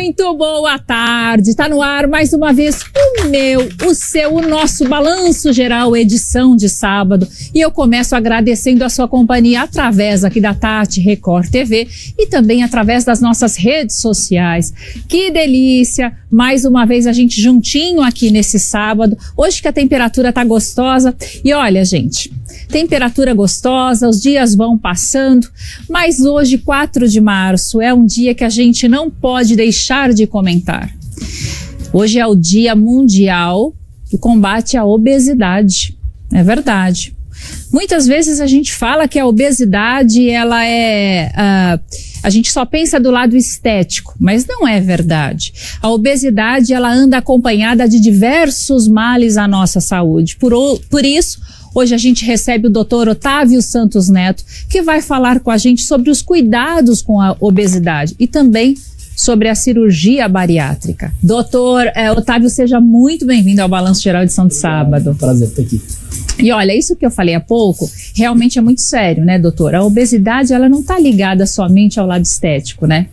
Muito boa tarde, tá no ar mais uma vez o nosso Balanço Geral, edição de sábado, e eu começo agradecendo a sua companhia através aqui da Tati Record TV e também através das nossas redes sociais. Que delícia, mais uma vez a gente juntinho aqui nesse sábado, hoje que a temperatura tá gostosa, e olha gente, temperatura gostosa, os dias vão passando, mas hoje, 4 de março, é um dia que a gente não pode deixar de comentar. Hoje é o Dia Mundial do Combate à Obesidade. É verdade. Muitas vezes a gente fala que a obesidade, ela é... a gente só pensa do lado estético, mas não é verdade. A obesidade, ela anda acompanhada de diversos males à nossa saúde. Por isso, hoje a gente recebe o Dr. Otávio Santos Neto, que vai falar com a gente sobre os cuidados com a obesidade e também sobre a cirurgia bariátrica. Doutor Otávio, seja muito bem-vindo ao Balanço Geral edição de sábado. Prazer estar aqui. E olha, isso que eu falei há pouco, realmente é muito sério, né, doutor? A obesidade, ela não está ligada somente ao lado estético, né?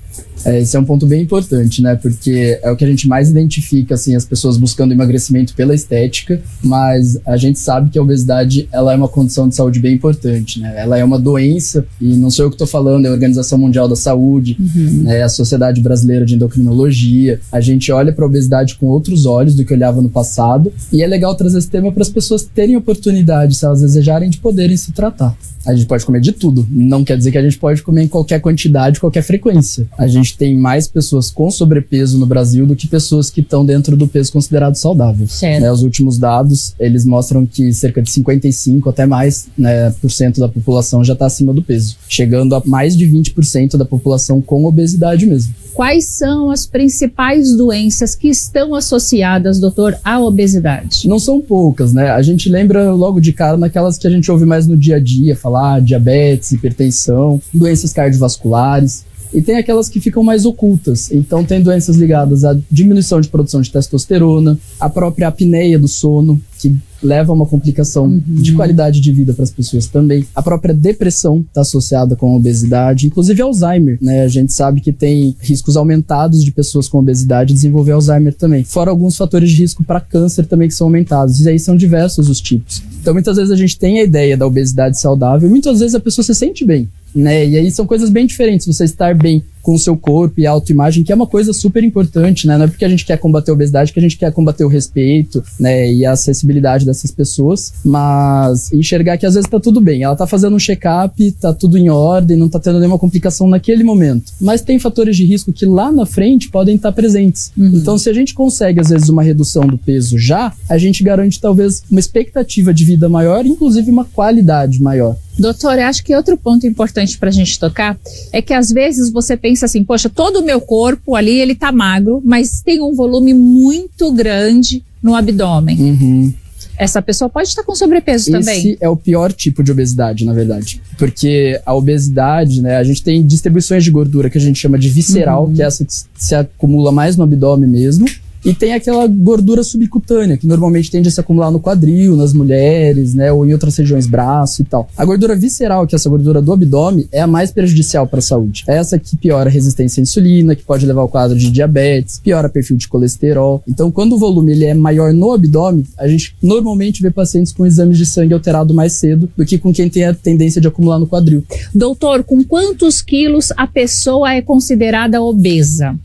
Esse é um ponto bem importante, né? Porque é o que a gente mais identifica, assim, as pessoas buscando emagrecimento pela estética, mas a gente sabe que a obesidade, ela é uma condição de saúde bem importante, né? Ela é uma doença, e não sou eu que estou falando, é a Organização Mundial da Saúde, né? A Sociedade Brasileira de Endocrinologia. A gente olha para a obesidade com outros olhos do que olhava no passado, e é legal trazer esse tema para as pessoas terem oportunidade, se elas desejarem, de poderem se tratar. A gente pode comer de tudo, não quer dizer que a gente pode comer em qualquer quantidade, qualquer frequência. A gente tem mais pessoas com sobrepeso no Brasil do que pessoas que estão dentro do peso considerado saudável. Certo. Os últimos dados, eles mostram que cerca de 55% até mais, né, por cento da população já está acima do peso, chegando a mais de 20% da população com obesidade mesmo. Quais são as principais doenças que estão associadas, doutor, à obesidade? Não são poucas, né? A gente lembra logo de cara naquelas que a gente ouve mais no dia a dia, falar diabetes, hipertensão, doenças cardiovasculares. E tem aquelas que ficam mais ocultas. Então tem doenças ligadas à diminuição de produção de testosterona, a própria apneia do sono, que leva a uma complicação de qualidade de vida para as pessoas também. A própria depressão está associada com a obesidade, inclusive Alzheimer, né? A gente sabe que tem riscos aumentados de pessoas com obesidade desenvolver Alzheimer também. Fora alguns fatores de risco para câncer também que são aumentados. E aí são diversos os tipos. Então muitas vezes a gente tem a ideia da obesidade saudável e muitas vezes a pessoa se sente bem, né? E aí são coisas bem diferentes. Você estar bem com o seu corpo e a autoimagem, que é uma coisa super importante, né? Não é porque a gente quer combater a obesidade que a gente quer combater o respeito, né? E a acessibilidade dessas pessoas, mas enxergar que às vezes tá tudo bem. Ela tá fazendo um check-up, tá tudo em ordem, não tá tendo nenhuma complicação naquele momento. Mas tem fatores de risco que lá na frente podem estar presentes. Então, se a gente consegue, às vezes, uma redução do peso já, a gente garante talvez uma expectativa de vida maior, inclusive uma qualidade maior. Doutor, eu acho que outro ponto importante pra gente tocar é que às vezes você pensa assim, poxa, todo o meu corpo ali, ele tá magro, mas tem um volume muito grande no abdômen. Essa pessoa pode estar com sobrepeso também. Esse é o pior tipo de obesidade, na verdade. Porque a obesidade, né, a gente tem distribuições de gordura que a gente chama de visceral, que é essa que se acumula mais no abdômen mesmo. E tem aquela gordura subcutânea, que normalmente tende a se acumular no quadril, nas mulheres, né, ou em outras regiões, braço e tal. A gordura visceral, que é essa gordura do abdômen, é a mais prejudicial para a saúde. É essa que piora a resistência à insulina, que pode levar ao quadro de diabetes, piora o perfil de colesterol. Então, quando o volume ele é maior no abdômen, a gente normalmente vê pacientes com exames de sangue alterado mais cedo do que com quem tem a tendência de acumular no quadril. Doutor, com quantos quilos a pessoa é considerada obesa?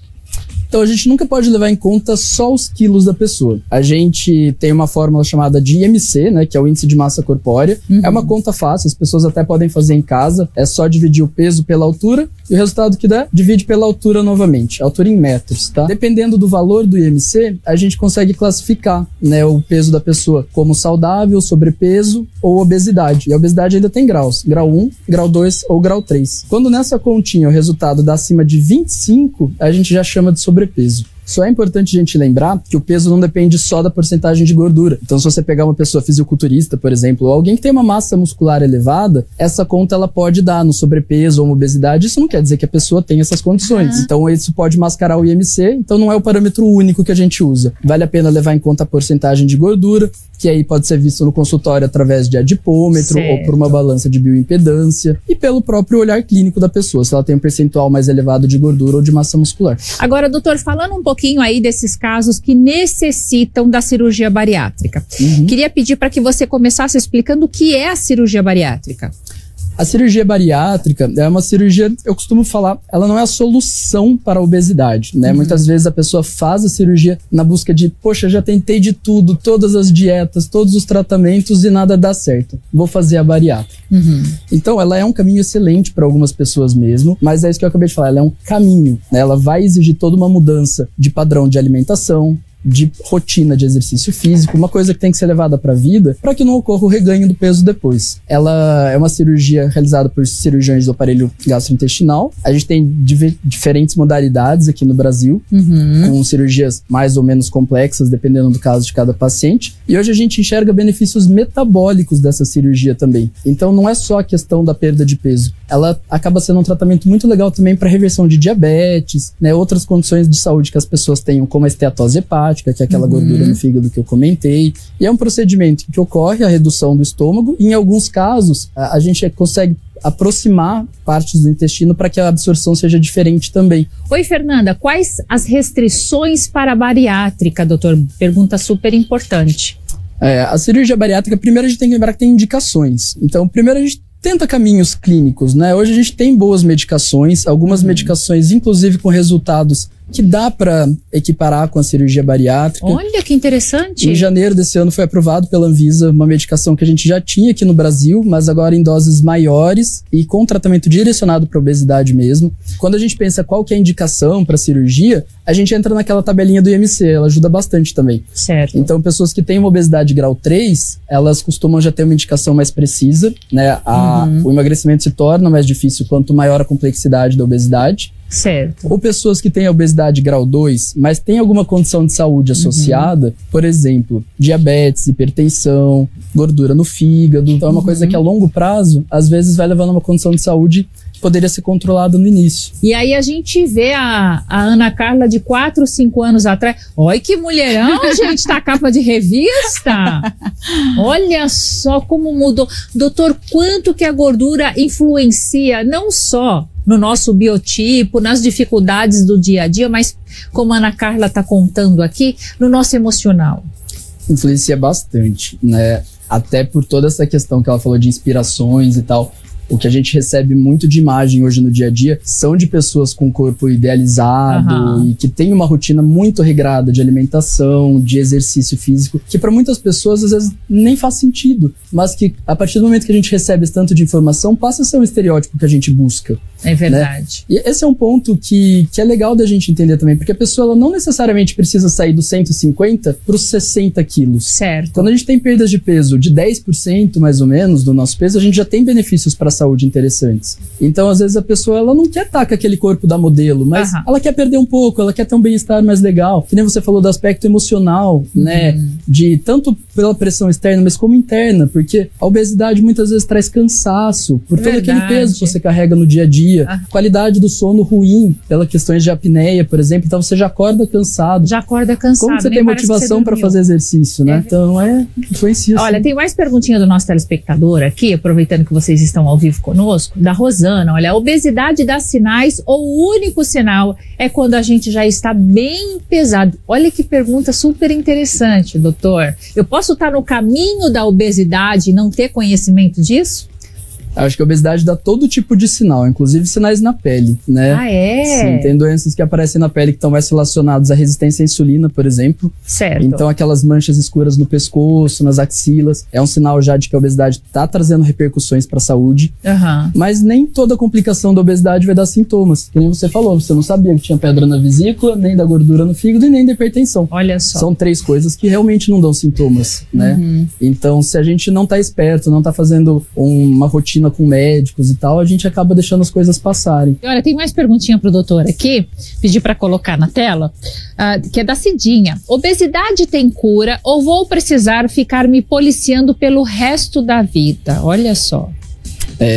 Então a gente nunca pode levar em conta só os quilos da pessoa. A gente tem uma fórmula chamada de IMC, né, que é o índice de massa corpórea. É uma conta fácil, as pessoas até podem fazer em casa. É só dividir o peso pela altura e o resultado que dá, divide pela altura novamente. Altura em metros, tá? Dependendo do valor do IMC, a gente consegue classificar, né, o peso da pessoa como saudável, sobrepeso ou obesidade. E a obesidade ainda tem graus. Grau 1, grau 2 ou grau 3. Quando nessa continha o resultado dá acima de 25, a gente já chama de sobrepeso. Só é importante a gente lembrar que o peso não depende só da porcentagem de gordura. Então, se você pegar uma pessoa fisiculturista, por exemplo, ou alguém que tem uma massa muscular elevada, essa conta ela pode dar no sobrepeso ou uma obesidade. Isso não quer dizer que a pessoa tem essas condições. Então, isso pode mascarar o IMC. Então, não é o parâmetro único que a gente usa. Vale a pena levar em conta a porcentagem de gordura, que aí pode ser visto no consultório através de adipômetro ou por uma balança de bioimpedância e pelo próprio olhar clínico da pessoa, se ela tem um percentual mais elevado de gordura ou de massa muscular. Agora, doutor, falando um pouquinho aí desses casos que necessitam da cirurgia bariátrica, queria pedir para que você começasse explicando o que é a cirurgia bariátrica. A cirurgia bariátrica é uma cirurgia, eu costumo falar, ela não é a solução para a obesidade, né? Muitas vezes a pessoa faz a cirurgia na busca de, poxa, já tentei de tudo, todas as dietas, todos os tratamentos e nada dá certo. Vou fazer a bariátrica. Então, ela é um caminho excelente para algumas pessoas mesmo, mas é isso que eu acabei de falar, ela é um caminho, né? Ela vai exigir toda uma mudança de padrão de alimentação, de rotina de exercício físico, uma coisa que tem que ser levada para a vida para que não ocorra o reganho do peso depois. Ela é uma cirurgia realizada por cirurgiões do aparelho gastrointestinal. A gente tem diferentes modalidades aqui no Brasil, com cirurgias mais ou menos complexas, dependendo do caso de cada paciente. E hoje a gente enxerga benefícios metabólicos dessa cirurgia também. Então não é só a questão da perda de peso. Ela acaba sendo um tratamento muito legal também para reversão de diabetes, né, outras condições de saúde que as pessoas tenham, como a esteatose hepática, que é aquela gordura no fígado que eu comentei. E é um procedimento que ocorre a redução do estômago e em alguns casos a gente consegue aproximar partes do intestino para que a absorção seja diferente também. Oi, Fernanda, quais as restrições para a bariátrica, doutor? Pergunta super importante. A cirurgia bariátrica, primeiro a gente tem que lembrar que tem indicações. Então, primeiro a gente tenta caminhos clínicos, né? Hoje a gente tem boas medicações, algumas medicações inclusive com resultados que dá para equiparar com a cirurgia bariátrica. Olha que interessante! Em janeiro desse ano foi aprovado pela Anvisa uma medicação que a gente já tinha aqui no Brasil, mas agora em doses maiores e com tratamento direcionado para obesidade mesmo. Quando a gente pensa qual que é a indicação para cirurgia, a gente entra naquela tabelinha do IMC, ela ajuda bastante também. Certo. Então, pessoas que têm uma obesidade grau 3, elas costumam já ter uma indicação mais precisa, né? O emagrecimento se torna mais difícil quanto maior a complexidade da obesidade. Certo. Ou pessoas que têm a obesidade grau 2, mas têm alguma condição de saúde associada, por exemplo, diabetes, hipertensão, gordura no fígado. Então é uma coisa que a longo prazo, às vezes vai levando a uma condição de saúde que poderia ser controlada no início. E aí a gente vê a Ana Carla de 4, 5 anos atrás. Olha que mulherão, gente, tá capa de revista. Olha só como mudou. Doutor, quanto que a gordura influencia não só no nosso biotipo, nas dificuldades do dia a dia, mas como a Ana Carla está contando aqui, no nosso emocional? Influencia bastante, né? Até por toda essa questão que ela falou de inspirações e tal. O que a gente recebe muito de imagem hoje no dia a dia são de pessoas com corpo idealizado e que tem uma rotina muito regrada de alimentação, de exercício físico, que para muitas pessoas às vezes nem faz sentido, mas que a partir do momento que a gente recebe esse tanto de informação, passa a ser um estereótipo que a gente busca. É verdade. Né? E esse é um ponto que é legal da gente entender também, porque a pessoa ela não necessariamente precisa sair dos 150 para os 60 quilos. Certo. Quando a gente tem perdas de peso de 10% mais ou menos do nosso peso, a gente já tem benefícios para a saúde interessantes. Então, às vezes, a pessoa ela não quer estar com aquele corpo da modelo, mas ela quer perder um pouco, ela quer ter um bem-estar mais legal. Que nem você falou do aspecto emocional, né? De tanto pela pressão externa, mas como interna, porque a obesidade muitas vezes traz cansaço por todo aquele peso que você carrega no dia a dia. Qualidade do sono ruim, pelas questões de apneia, por exemplo, então você já acorda cansado. Já acorda cansado. Como você tem motivação para fazer exercício, né? Então, influencia. Olha, tem mais perguntinha do nosso telespectador aqui, aproveitando que vocês estão ao vivo conosco, da Rosana. Olha, a obesidade dá sinais ou o único sinal é quando a gente já está bem pesado? Olha que pergunta super interessante, doutor. Eu posso estar no caminho da obesidade e não ter conhecimento disso? Acho que a obesidade dá todo tipo de sinal, inclusive sinais na pele, né? Ah, é? Sim, tem doenças que aparecem na pele que estão mais relacionadas à resistência à insulina, por exemplo. Certo. Então, aquelas manchas escuras no pescoço, nas axilas, é um sinal já de que a obesidade está trazendo repercussões para a saúde. Mas nem toda complicação da obesidade vai dar sintomas. Que nem você falou, você não sabia que tinha pedra na vesícula, nem da gordura no fígado e nem da hipertensão. Olha só. São 3 coisas que realmente não dão sintomas, né? Então, se a gente não está esperto, não está fazendo uma rotina rotina com médicos e tal, a gente acaba deixando as coisas passarem. Olha, tem mais perguntinha pro doutor aqui, pedi para colocar na tela, que é da Cidinha. Obesidade tem cura ou vou precisar ficar me policiando pelo resto da vida? Olha só.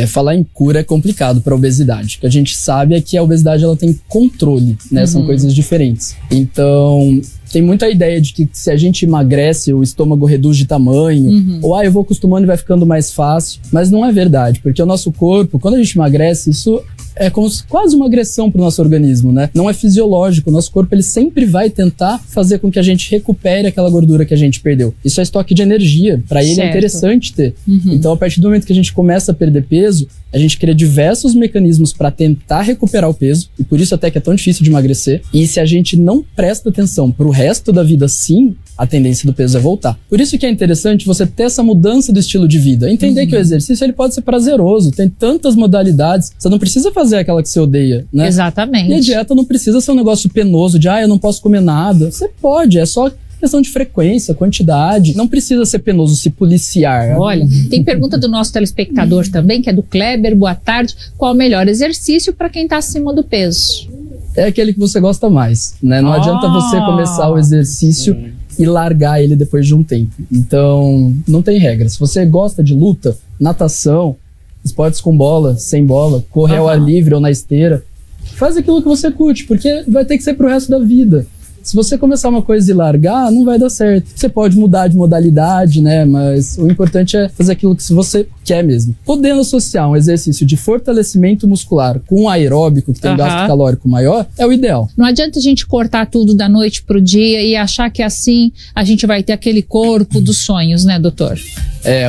Falar em cura é complicado para a obesidade. O que a gente sabe é que a obesidade ela tem controle, né? São coisas diferentes. Então, tem muita ideia de que se a gente emagrece, o estômago reduz de tamanho, ou eu vou acostumando e vai ficando mais fácil. Mas não é verdade, porque o nosso corpo, quando a gente emagrece, isso é como quase uma agressão para o nosso organismo, né? Não é fisiológico. O nosso corpo ele sempre vai tentar fazer com que a gente recupere aquela gordura que a gente perdeu. Isso é estoque de energia. Para ele é interessante ter. Então, a partir do momento que a gente começa a perder peso, a gente cria diversos mecanismos para tentar recuperar o peso, e por isso até que é tão difícil de emagrecer. E se a gente não presta atenção pro resto da vida, sim, a tendência do peso é voltar. Por isso que é interessante você ter essa mudança do estilo de vida. Entender que o exercício ele pode ser prazeroso, tem tantas modalidades. Você não precisa fazer aquela que você odeia, né? Exatamente. E a dieta não precisa ser um negócio penoso de eu não posso comer nada. Você pode, é só questão de frequência, quantidade. Não precisa ser penoso se policiar. Olha, tem pergunta do nosso telespectador também, que é do Kleber. Boa tarde. Qual o melhor exercício para quem está acima do peso? É aquele que você gosta mais, né? Não adianta você começar o exercício e largar ele depois de um tempo. Então, não tem regra. Se você gosta de luta, natação, esportes com bola, sem bola, correr ao ar livre ou na esteira, faz aquilo que você curte, porque vai ter que ser pro resto da vida. Se você começar uma coisa e largar, não vai dar certo. Você pode mudar de modalidade, né? Mas o importante é fazer aquilo que você quer mesmo. Podendo associar um exercício de fortalecimento muscular com um aeróbico, que tem um gasto calórico maior, é o ideal. Não adianta a gente cortar tudo da noite pro dia e achar que assim a gente vai ter aquele corpo dos sonhos, né, doutor?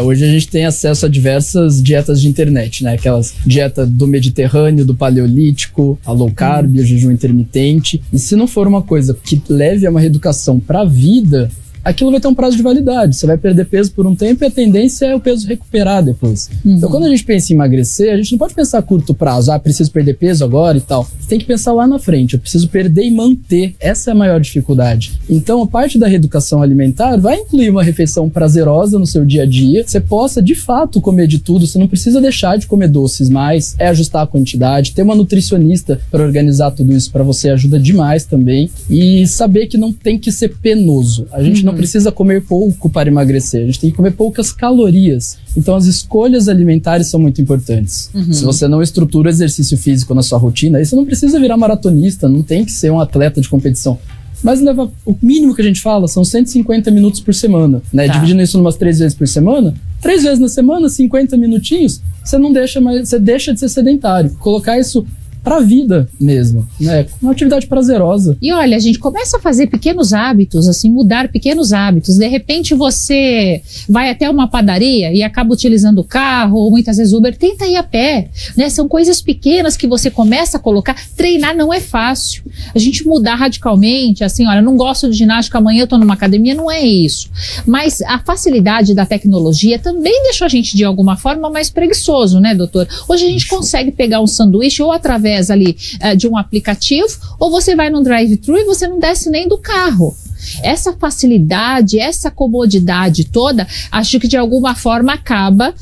Hoje a gente tem acesso a diversas dietas de internet, né? Aquelas dieta do Mediterrâneo, do Paleolítico, a low carb, o jejum intermitente. E se não for uma coisa que leve a uma reeducação para a vida, aquilo vai ter um prazo de validade. Você vai perder peso por um tempo e a tendência é o peso recuperar depois. Então, quando a gente pensa em emagrecer, a gente não pode pensar a curto prazo. Preciso perder peso agora e tal. Você tem que pensar lá na frente. Eu preciso perder e manter. Essa é a maior dificuldade. Então, a parte da reeducação alimentar vai incluir uma refeição prazerosa no seu dia a dia. Você possa, de fato, comer de tudo. Você não precisa deixar de comer doces mais. É ajustar a quantidade. Ter uma nutricionista para organizar tudo isso para você ajuda demais também. E saber que não tem que ser penoso. A gente não precisa comer pouco para emagrecer, a gente tem que comer poucas calorias. Então as escolhas alimentares são muito importantes. Se você não estrutura o exercício físico na sua rotina, aí você não precisa virar maratonista, não tem que ser um atleta de competição. Mas o mínimo que a gente fala são 150 minutos por semana, né? Dividindo isso umas 3 vezes por semana, 3 vezes na semana, 50 minutinhos, você não deixa mais, você deixa de ser sedentário. Colocar isso pra vida mesmo, né? Uma atividade prazerosa. E olha, a gente começa a fazer pequenos hábitos, assim, mudar pequenos hábitos. De repente você vai até uma padaria e acaba utilizando o carro, ou muitas vezes Uber, tenta ir a pé, né? São coisas pequenas que você começa a colocar. Treinar não é fácil. A gente mudar radicalmente, assim, olha, não gosto de ginástica, amanhã eu tô numa academia, não é isso. Mas a facilidade da tecnologia também deixou a gente, de alguma forma, mais preguiçoso, né, doutor? Hoje a gente consegue pegar um sanduíche ou através ali de um aplicativo, ou você vai no drive-thru e você não desce nem do carro. Essa facilidade, essa comodidade toda, acho que de alguma forma acaba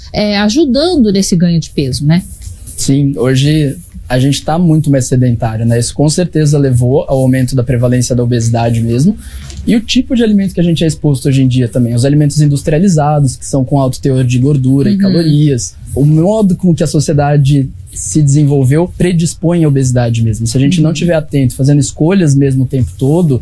ajudando nesse ganho de peso, né? Sim, hoje a gente está muito mais sedentário, né? Isso com certeza levou ao aumento da prevalência da obesidade mesmo. E o tipo de alimento que a gente é exposto hoje em dia também, os alimentos industrializados, que são com alto teor de gordura e calorias, o modo com que a sociedade se desenvolveu predispõe à obesidade mesmo. Se a gente não estiver atento, fazendo escolhas mesmo o tempo todo,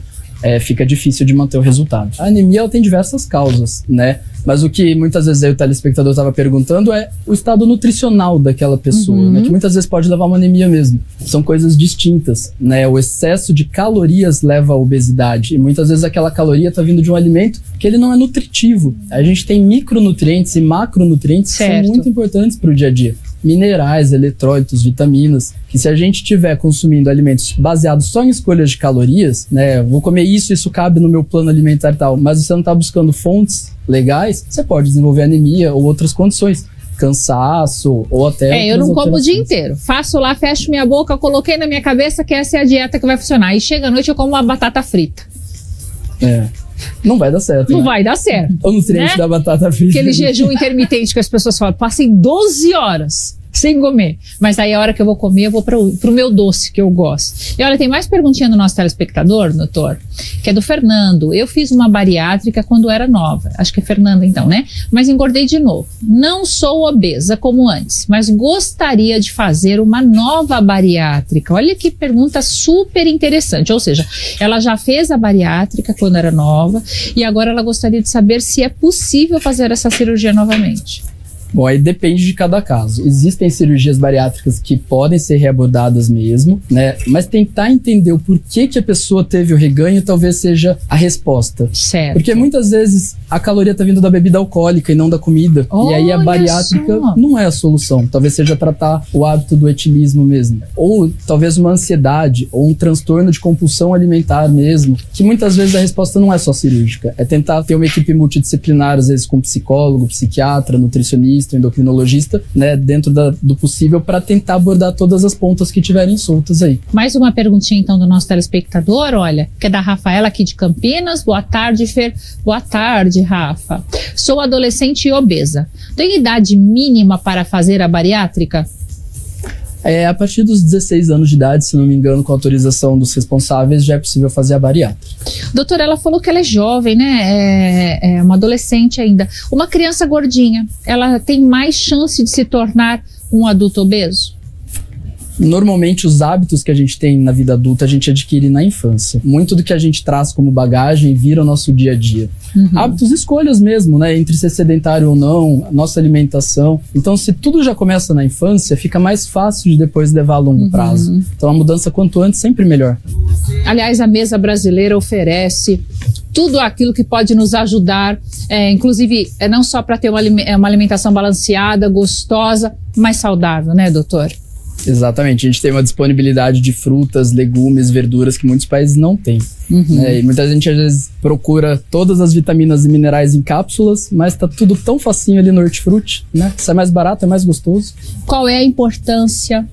fica difícil de manter o resultado. A anemia ela tem diversas causas, né? Mas o que muitas vezes aí o telespectador estava perguntando é o estado nutricional daquela pessoa, né? Que muitas vezes pode levar a uma anemia mesmo. São coisas distintas, né? O excesso de calorias leva à obesidade e muitas vezes aquela caloria está vindo de um alimento que ele não é nutritivo. A gente tem micronutrientes e macronutrientes que são muito importantes para o dia a dia. Minerais, eletrólitos, vitaminas, que se a gente estiver consumindo alimentos baseados só em escolhas de calorias, né, vou comer isso cabe no meu plano alimentar e tal, mas você não está buscando fontes legais, você pode desenvolver anemia ou outras condições, cansaço ou até... eu não como o dia inteiro, faço lá, fecho minha boca, coloquei na minha cabeça que essa é a dieta que vai funcionar, e chega à noite eu como uma batata frita. não vai dar certo. Não né? vai dar certo. O nutriente da batata frita. Aquele jejum intermitente que as pessoas falam, passem 12 horas sem comer. Mas aí a hora que eu vou comer, eu vou pro meu doce que eu gosto. E olha, tem mais perguntinha do nosso telespectador, doutor, que é do Fernando. Eu fiz uma bariátrica quando era nova. Acho que é Fernanda então, né? Mas engordei de novo. Não sou obesa como antes, mas gostaria de fazer uma nova bariátrica. Olha que pergunta super interessante. Ou seja, ela já fez a bariátrica quando era nova e agora ela gostaria de saber se é possível fazer essa cirurgia novamente. Bom, aí depende de cada caso. Existem cirurgias bariátricas que podem ser reabordadas mesmo, né? Mas tentar entender o porquê que a pessoa teve o reganho talvez seja a resposta. Certo. Porque muitas vezes a caloria tá vindo da bebida alcoólica e não da comida. E aí a bariátrica não é a solução. Talvez seja tratar o hábito do etilismo mesmo. Ou talvez uma ansiedade ou um transtorno de compulsão alimentar mesmo. Que muitas vezes a resposta não é só cirúrgica. É tentar ter uma equipe multidisciplinar, às vezes com psicólogo, psiquiatra, nutricionista, endocrinologista, né, dentro do possível para tentar abordar todas as pontas que tiverem soltas aí. Mais uma perguntinha então do nosso telespectador, olha, que é da Rafaela aqui de Campinas. Boa tarde, Fer. Boa tarde, Rafa. Sou adolescente e obesa. Tem idade mínima para fazer a bariátrica? A partir dos 16 anos de idade, se não me engano, com autorização dos responsáveis, já é possível fazer a bariátrica. Doutora, ela falou que ela é jovem, né? É uma adolescente ainda. Uma criança gordinha, ela tem mais chance de se tornar um adulto obeso? Normalmente os hábitos que a gente tem na vida adulta a gente adquire na infância. Muito do que a gente traz como bagagem vira o nosso dia a dia. Hábitos, escolhas mesmo, né? Entre ser sedentário ou não, nossa alimentação. Então, se tudo já começa na infância, fica mais fácil de depois levar a longo prazo. Então, a mudança quanto antes sempre melhor. Aliás, a mesa brasileira oferece tudo aquilo que pode nos ajudar, inclusive não só para ter uma alimentação balanceada, gostosa, mas saudável, né, doutor? Exatamente, a gente tem uma disponibilidade de frutas, legumes, verduras que muitos países não têm. Né? E muita gente às vezes procura todas as vitaminas e minerais em cápsulas, mas tá tudo tão facinho ali no hortifruti, né? Isso é mais barato, é mais gostoso. Qual é a importância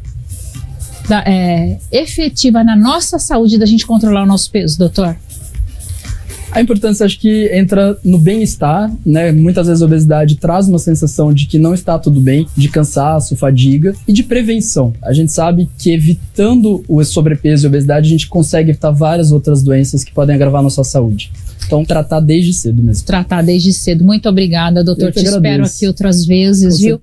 efetiva na nossa saúde da gente controlar o nosso peso, doutor? A importância, acho que entra no bem-estar, né? Muitas vezes a obesidade traz uma sensação de que não está tudo bem, de cansaço, fadiga e de prevenção. A gente sabe que evitando o sobrepeso e a obesidade, a gente consegue evitar várias outras doenças que podem agravar a nossa saúde. Então, tratar desde cedo mesmo. Tratar desde cedo. Muito obrigada, doutor. Te espero aqui outras vezes, viu?